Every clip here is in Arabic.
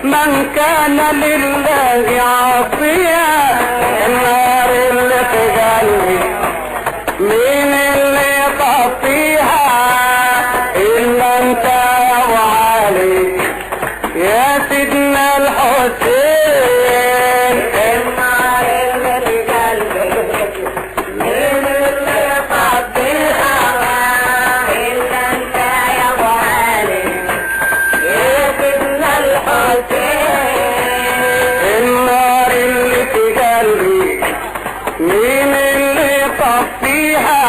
من كان لله عاصيا. النار اللي في قلبي مين اللي يطفيها الا انت يا ابو علي يا سيدنا الحسين. النار اللي في قلبي مين اللي يطفيها الا انت يا ابو علي يا سيدنا النار اللي في قلبي مين اللي يطفيها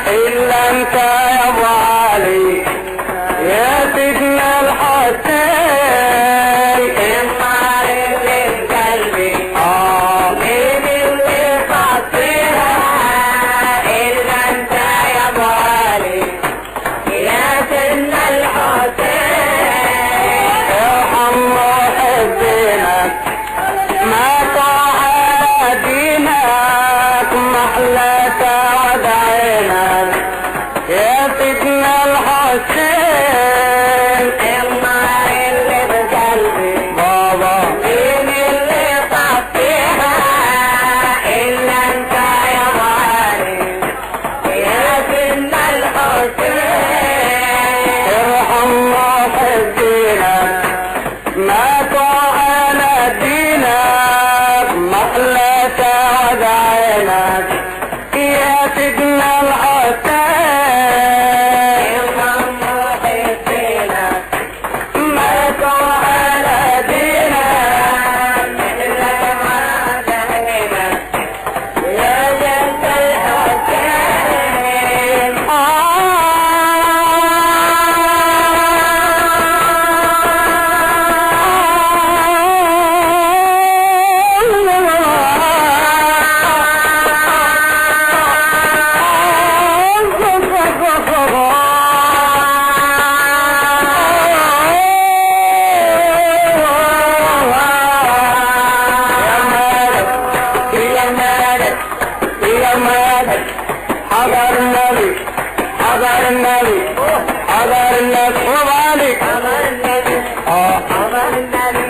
الا انت يا ابو علي يا سيدنا الحسين. النار اللي في قلبي مين اللي يطفيها الا انت يا ابو علي يا سيدنا الحسين. ارحم محبينك ماتوا على دينك محلى سعد عينك يا سيدنا الحسين. النار اللي بقلبي بابا مين اللي طفيها الا انت يا ابو علي يا سيدنا الحسين. ارحم محبينك ماتوا على دينك محلى سعد عينك يا سيدنا الحسين. ارحم محبينك ماتوا على دينك محلى سعد عينك يا جد الحسين. حضر النبي حضر النبي حضر النبي ومالك حضر النبي حضر النبي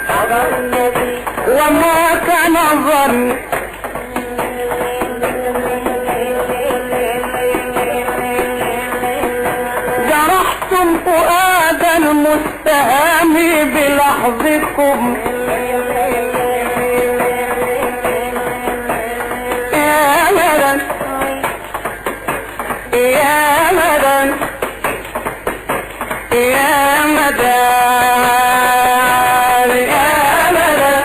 حضر النبي. وما كان الظن جرحتم فؤاد المستهام بلحظكم يا مدن يا مدن يا مدن يا مدن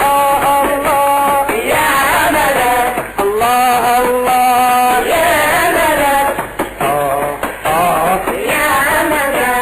الله يا مدن الله الله يا مدن يا مدن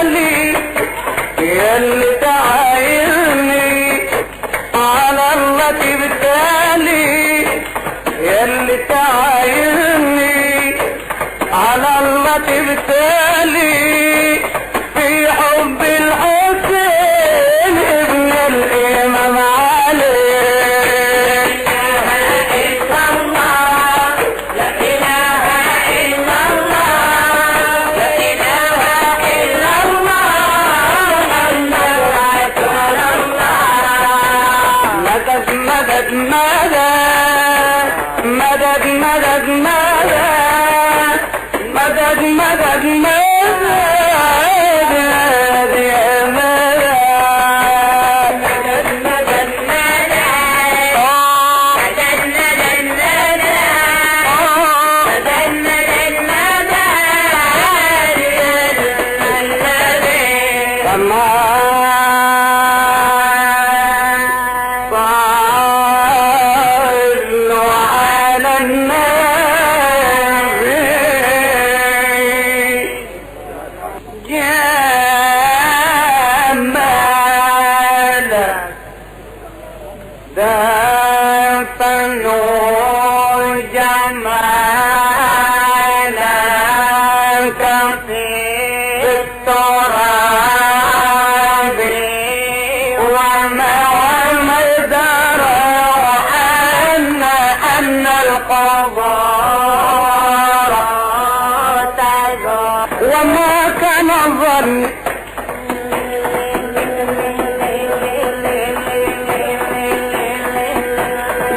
بالتالي ياللي تعايرني على التي بالتالي ياللي تعايرني على التي بالتالي في حب الحسين ابن الامام علي. مدد مدد مدد مدد مدد وما كان الظن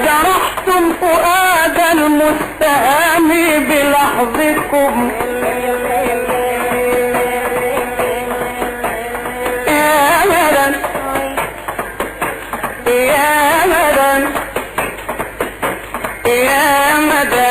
جرحتم فؤاد المستهام بلحظكم يا مدن يا مدن يا مدن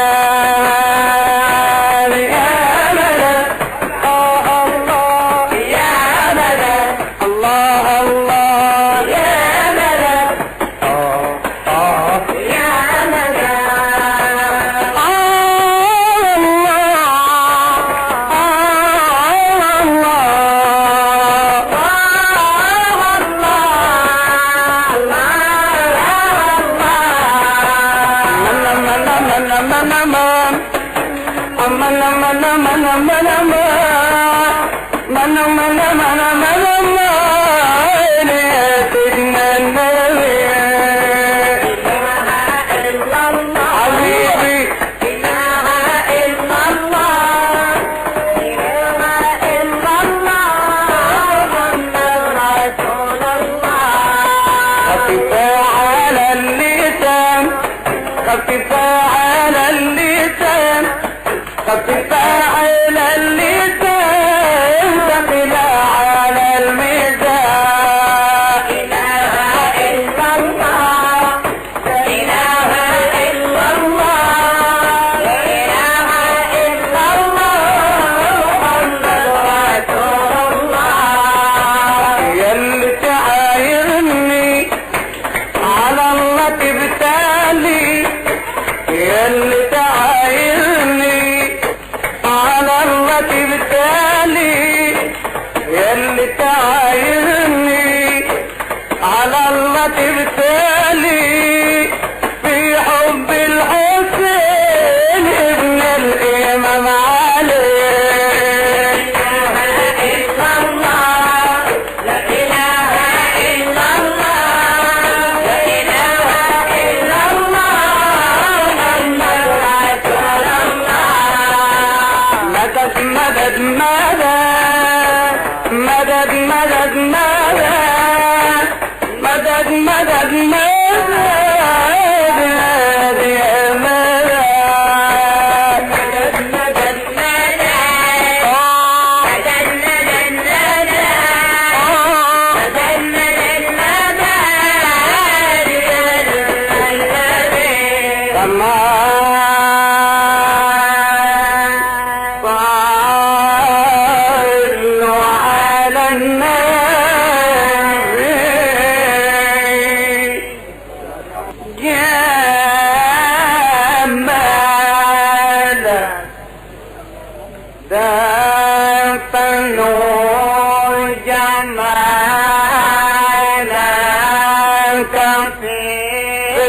أمانك في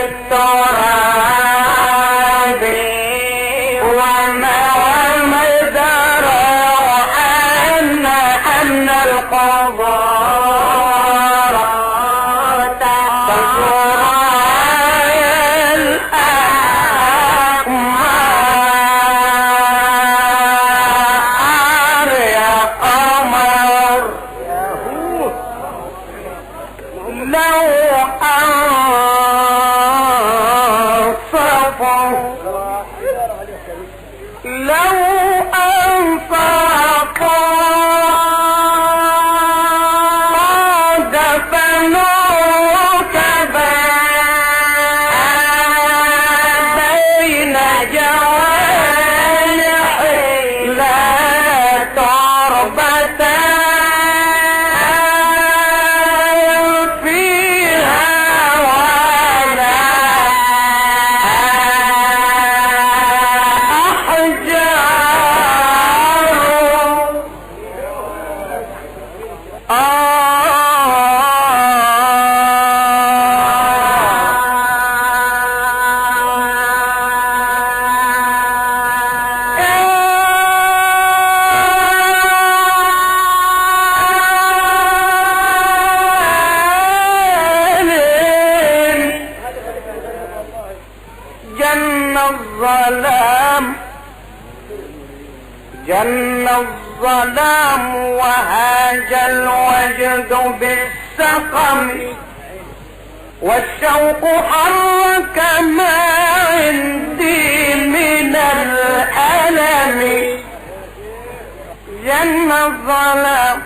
التراب وما مدر أن القضاء تحت شرعي الأقمار يا قمر لو أنصفوا لو أنصفوا دفنوك بين جوانحي لا تربة فيها ولا جن الظلام وهاج الوجد بالسقم والشوق حرك ما عندي من الألم جن الظلام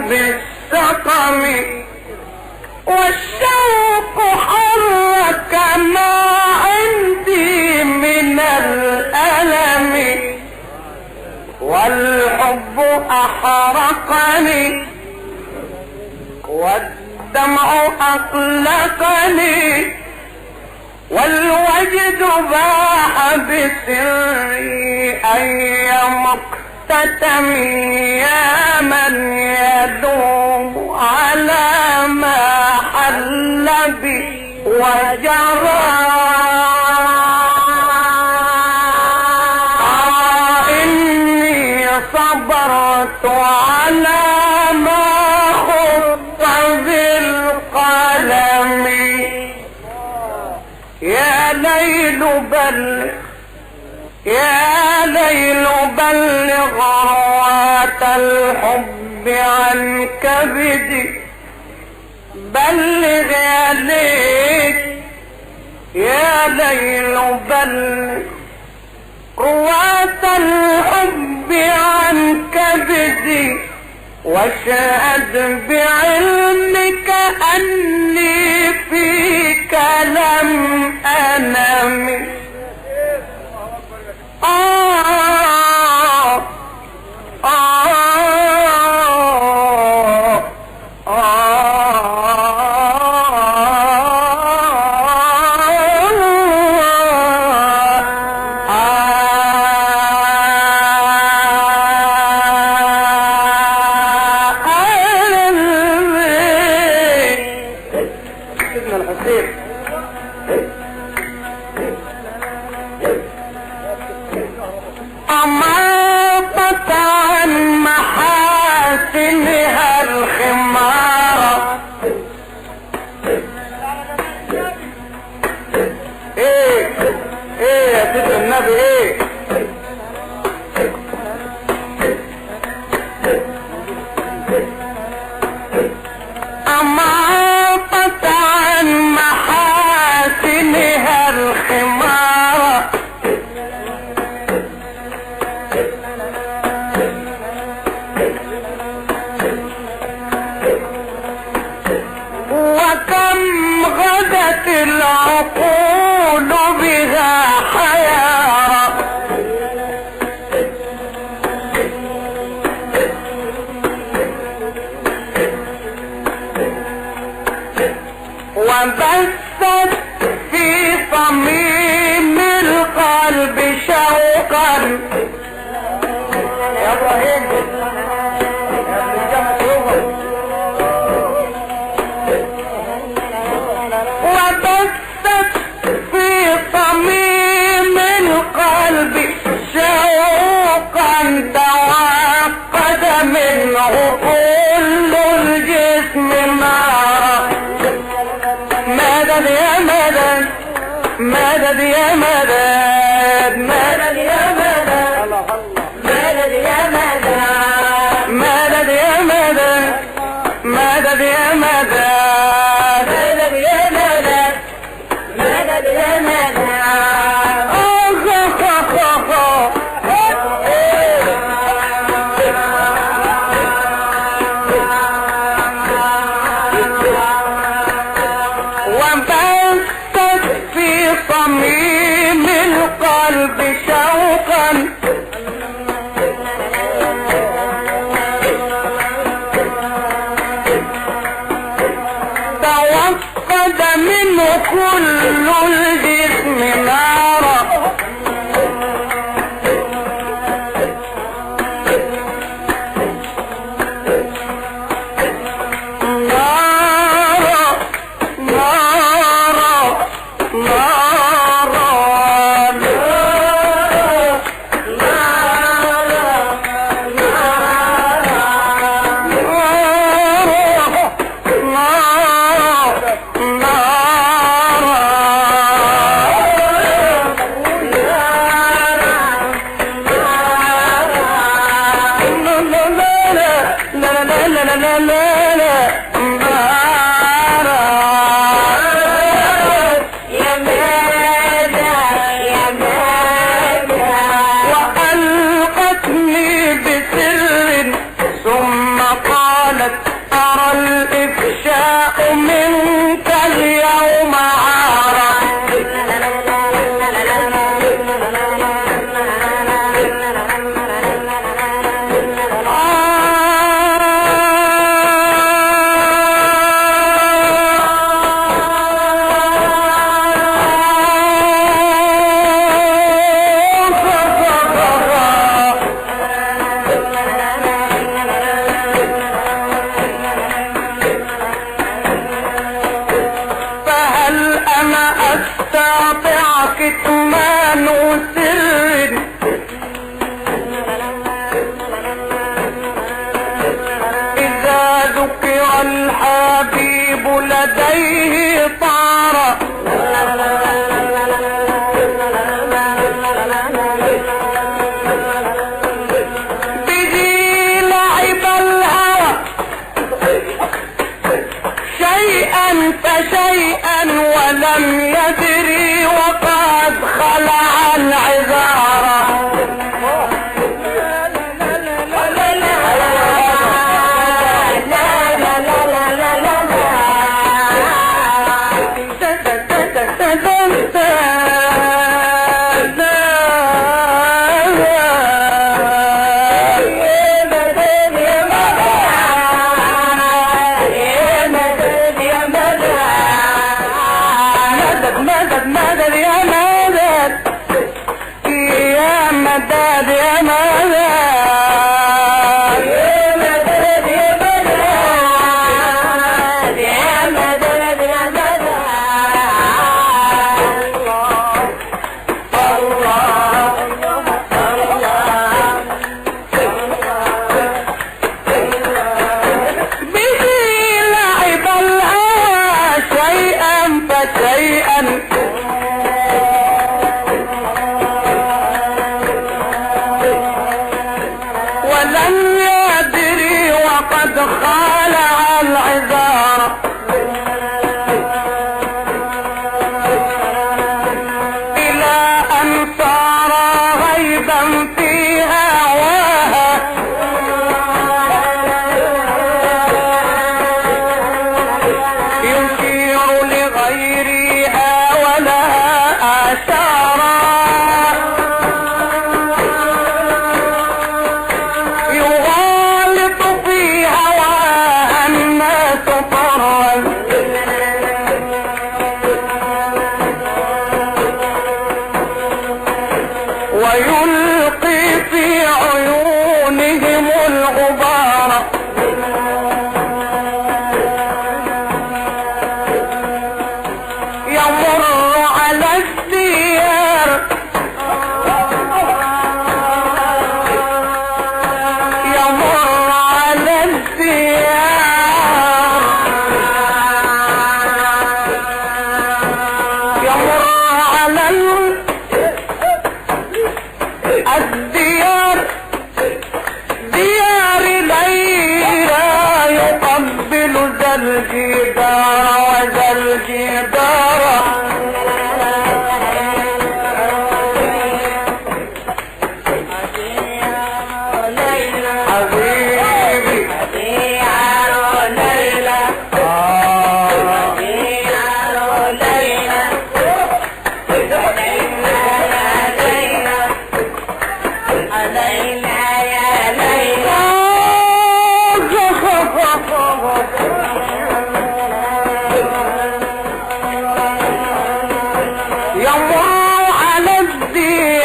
بالسقم والشوق حرك ما عندي من الألم والحب أحرقني والدمع أطلقني والوجد باح بسري أي مقتتم يا من يدوم على ما حل بي وجرى إني صبرت على ما خط بالقلم يا ليل بلغ يا ليل بلغ روات الحب عن كبدي بلغ يا ليل يا ليل بلغ رواة الحب عن كبدي واشهد بعلمك أني فيك لم أنم. أماطت عن محاسنها الخمارة. ايه يا سيدنا النبي ايه؟ أماطت عن محاسنها الخمارة وكم غدت العقول بها حيارى. وبثت في صميم القلب شوقا. يا ابراهيم وبثت في صميم القلب شوقا توقد منه كل الجسم نارا. مدد يا مدد مدد يا مدد مدد يا مدد مدد يا مدد مدد يا مدد مدد يا مدد مدد يا مدد مدد يا مدد. وبثت في صميم القلب شوقا توقد منه كل الجسم نارا. وألقتني بسر ثم قالت أرى الإفشاء منك اليوم عارا. أستطيع كتمان سر إذا ذكر الحبيب لديه طار. به لعب الهوى شيئا فشيئا ولم يدري وقد خلع العذارى. مدد يا مدد خالع العذار إلى أن صار غيبا في هواها يشير لغيرها ولها آثارا ويلقي في عيونهم الغبار يمر على الديار يمر على الديار يمر على الديار ديار ليلى يقبل ذا الجدار وذا الجدار حبيبي ديار ليلى يمر على الديار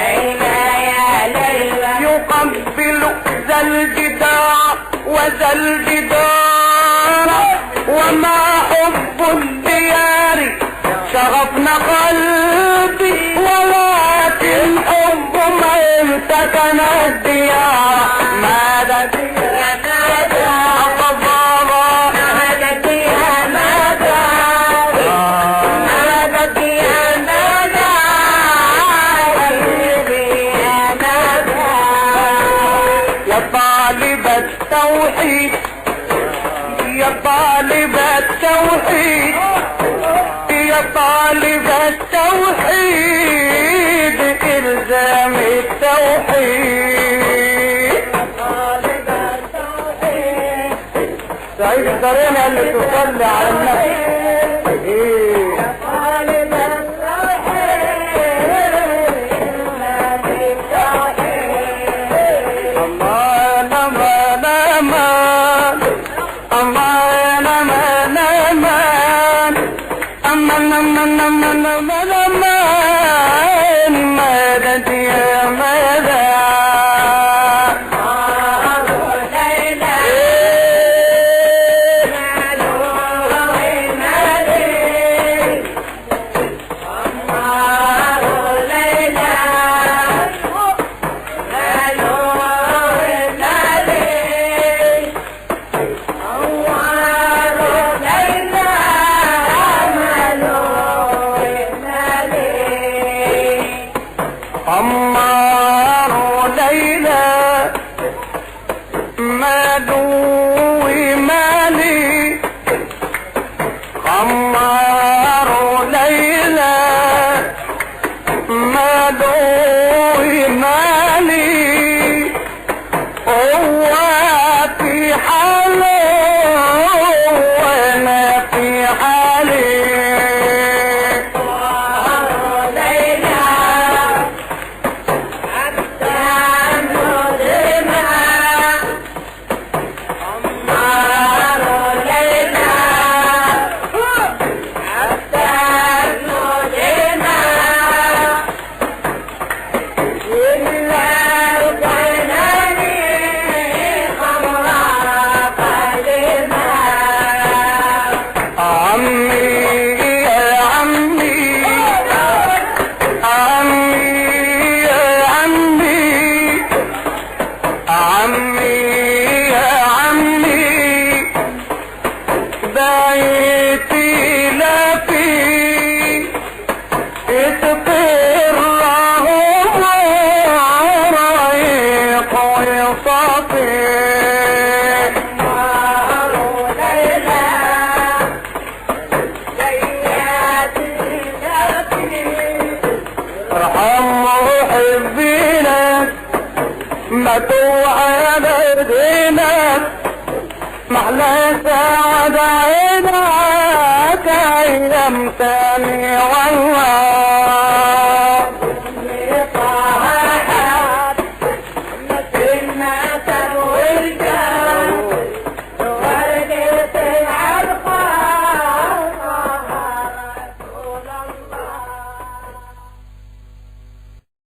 ديار ليلى يقبل ذا الجدار وذا الجدار وما حب الديار شغفنا قلبي ولكن حب من سكن الديار ماذا طالب التوحيد يا طالب التوحيد يا طالب التوحيد إلزام التوحيد سعيد الدرينة اللي تصلي على النبي مدد يا مدد ليلى ما توعد ايدينا محلى سعد عينك ايام تاني والله